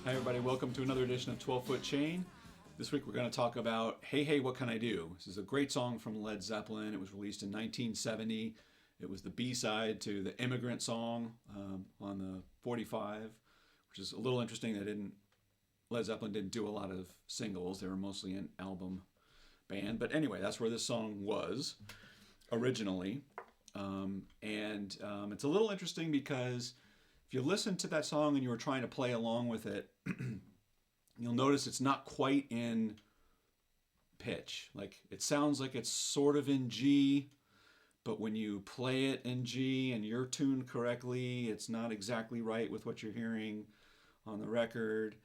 Hi everybody, welcome to another edition of 12 Foot Chain. This week we're going to talk about Hey Hey What Can I Do? This is a great song from Led Zeppelin. It was released in 1970. It was the B-side to the Immigrant Song on the 45, which is a little interesting. Led Zeppelin didn't do a lot of singles. They were mostly an album band. But anyway, that's where this song was originally. It's a little interesting because if you listen to that song and you were trying to play along with it, you'll notice it's not quite in pitch. Like, it sounds like it's sort of in G, but when you play it in G and you're tuned correctly, it's not exactly right with what you're hearing on the record.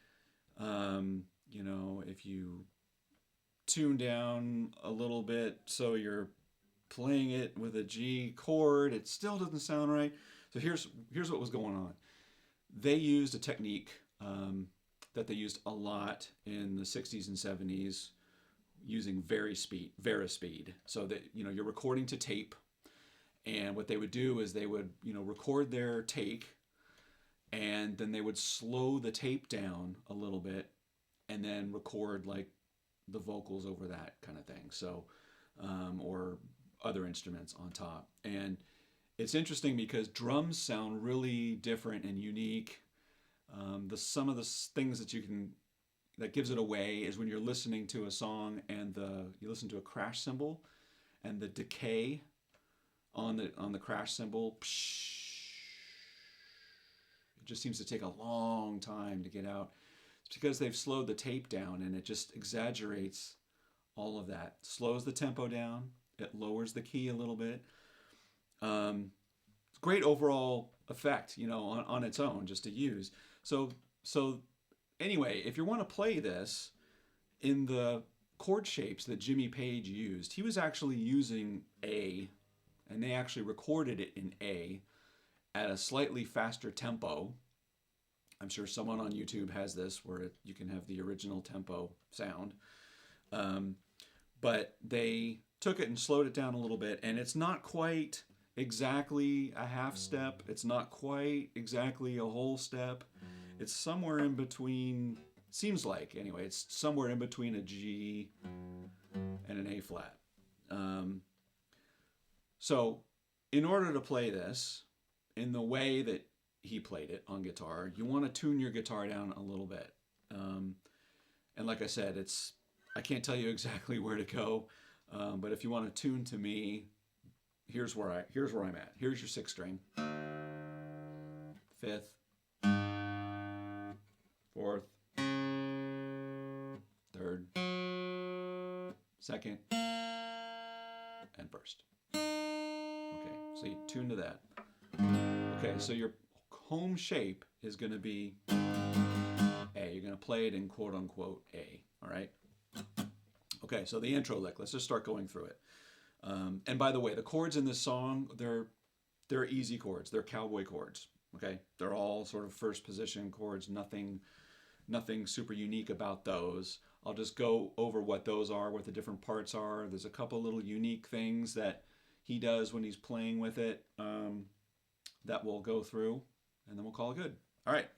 If you tune down a little bit so you're playing it with a G chord, it still doesn't sound right. So here's what was going on. They used a technique that they used a lot in the 60s and 70s using Verispeed. So that, you're recording to tape, and what they would do is they would, record their take, and then they would slow the tape down a little bit and then record like the vocals over that kind of thing. So, or other instruments on top. And it's interesting because drums sound really different and unique. Some of the things that gives it away is when you're listening to a song and you listen to a crash cymbal, and the decay on the crash cymbal, it just seems to take a long time to get out. It's because they've slowed the tape down, and it just exaggerates all of that. Slows the tempo down. It lowers the key a little bit. Great overall effect, on its own, just to use. So anyway, if you want to play this in the chord shapes that Jimmy Page used, he was actually using A, and they actually recorded it in A at a slightly faster tempo. I'm sure someone on YouTube has this where you can have the original tempo sound. But they took it and slowed it down a little bit, and it's not quite exactly a half step. It's not quite exactly a whole step. It's somewhere in between, seems like anyway, it's somewhere in between a G and an A flat. So in order to play this in the way that he played it on guitar, you want to tune your guitar down a little bit. And like I said, I can't tell you exactly where to go, but if you want to tune to me, here's where I'm at. Here's your sixth string, fifth, fourth, third, second, and first. Okay, so you tune to that. Okay, so your home shape is going to be A. You're going to play it in quote unquote A, all right? Okay, so the intro lick, let's just start going through it. And by the way, the chords in this song, they're easy chords. They're cowboy chords, okay? They're all sort of first position chords, nothing super unique about those. I'll just go over what those are, what the different parts are. There's a couple little unique things that he does when he's playing with it that we'll go through, and then we'll call it good. All right,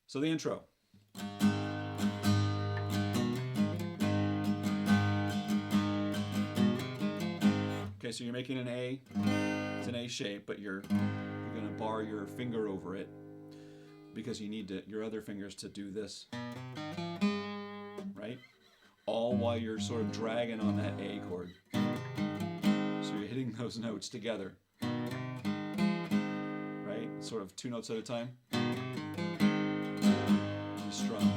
so the intro. Okay, so you're making an A. It's an A shape, but you're going to bar your finger over it because you need your other fingers to do this, right? All while you're sort of dragging on that A chord. So you're hitting those notes together, right? Sort of two notes at a time. You strum.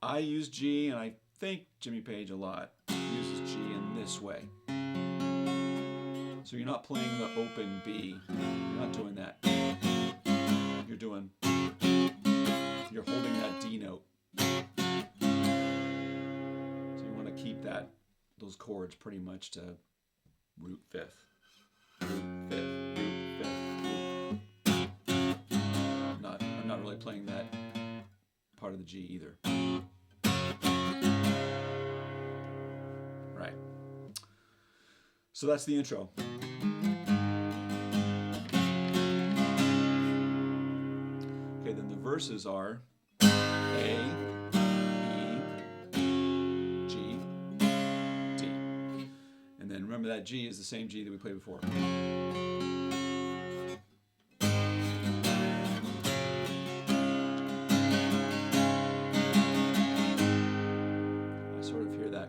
I use G, and I think Jimmy Page a lot uses G in this way. So you're not playing the open B. You're not doing that. You're holding that D note. So you want to keep those chords pretty much to root fifth. Root fifth, root fifth, root. I'm not really playing that part of the G either. Right. So that's the intro. Okay, then the verses are A, E, G, D. And then remember that G is the same G that we played before.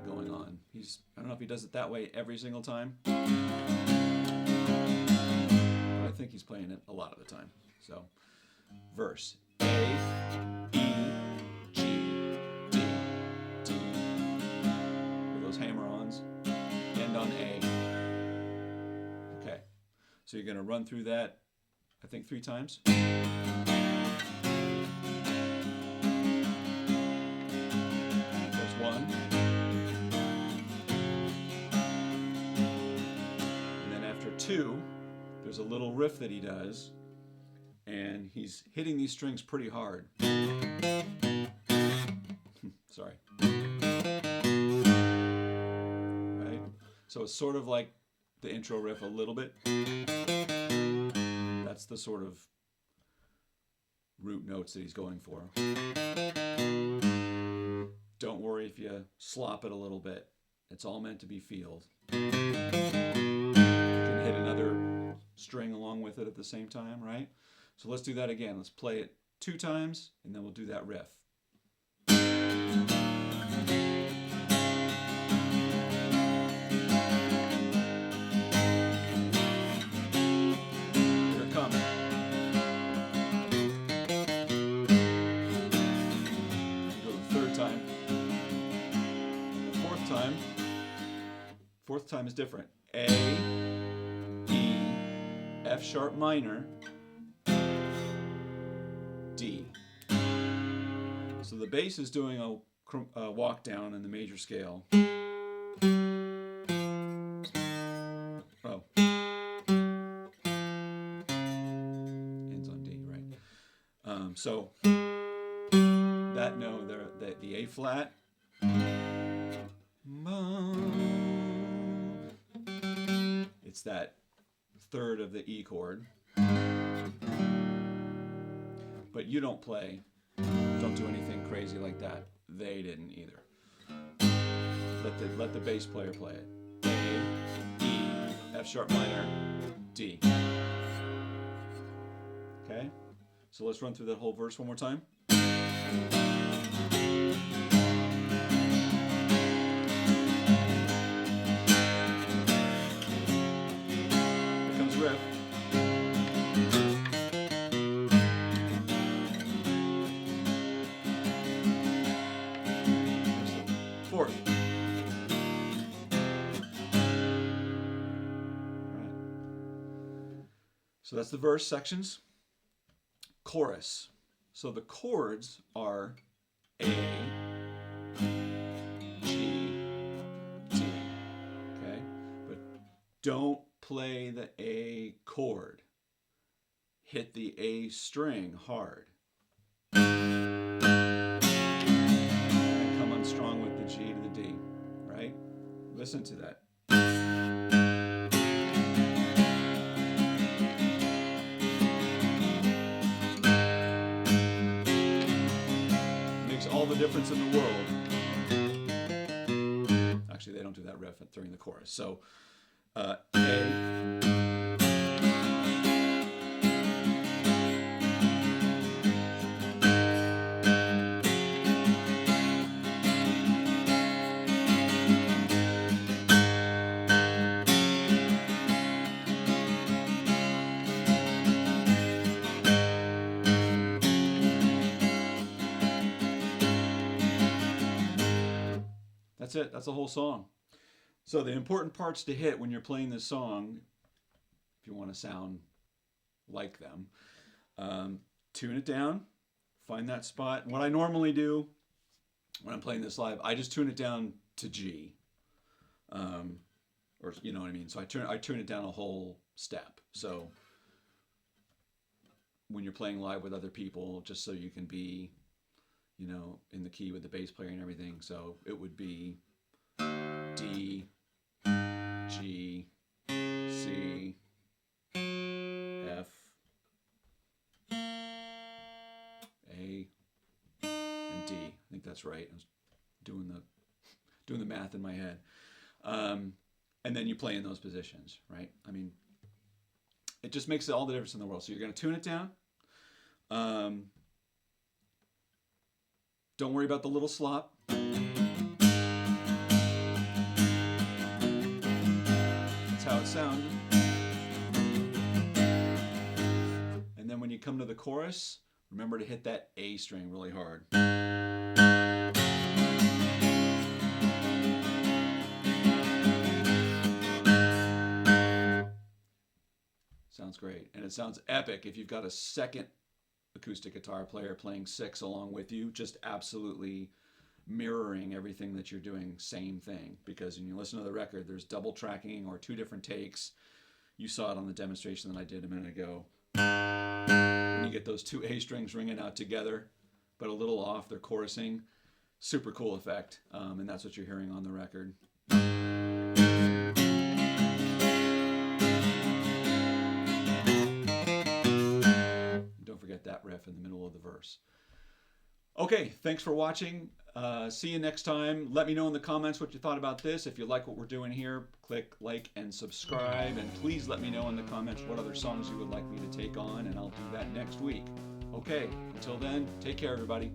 Going on. I don't know if he does it that way every single time, but I think he's playing it a lot of the time. So, verse A, E, G, D, D. With those hammer-ons, end on A. Okay, so you're going to run through that, I think 3 times. There's 1. After 2, there's a little riff that he does, and he's hitting these strings pretty hard. Sorry. Right? So it's sort of like the intro riff a little bit. That's the sort of root notes that he's going for. Don't worry if you slop it a little bit. It's all meant to be feeled. Hit another string along with it at the same time, right? So let's do that again. Let's play it 2 times, and then we'll do that riff. Here it comes. Go the 3rd time. The 4th time. 4th time is different. A, F sharp minor, D. So the bass is doing a walk down in the major scale. Oh. Ends on D, right? So that note there, the A flat. It's that 3rd of the E chord, but you don't do anything crazy like that. They didn't either. Let the bass player play it. A, E, F sharp minor, D. Okay, so let's run through that whole verse one more time. Riff. Fourth. All right. So that's the verse sections. Chorus. So the chords are A, G, D. Okay? But don't play the A chord. Hit the A string hard. And come on strong with the G to the D, right? Listen to that. Makes all the difference in the world. Actually, they don't do that riff during the chorus. So, A. That's it. That's the whole song. So the important parts to hit when you're playing this song, if you want to sound like them, tune it down, find that spot. What I normally do when I'm playing this live, I just tune it down to G, or you know what I mean. So I tune it down a whole step. So when you're playing live with other people, just so you can be, you know, in the key with the bass player and everything. So it would be D, G, C, F, A, and D. I think that's right. I was doing the math in my head. And then you play in those positions, right? I mean, it just makes all the difference in the world. So you're going to tune it down. Don't worry about the little slop. That's how it sounded. And then when you come to the chorus, remember to hit that A string really hard. Sounds great. And it sounds epic if you've got a second acoustic guitar player playing 6 along with you, just absolutely mirroring everything that you're doing, same thing. Because when you listen to the record, there's double tracking or 2 different takes. You saw it on the demonstration that I did a minute ago. When you get those 2 A strings ringing out together, but a little off, they're chorusing. Super cool effect, and that's what you're hearing on the record. Don't forget that riff in the middle of the verse. Okay, thanks for watching. See you next time. Let me know in the comments what you thought about this. If you like what we're doing here, click like and subscribe. And please let me know in the comments what other songs you would like me to take on, and I'll do that next week. Okay, until then, take care, everybody.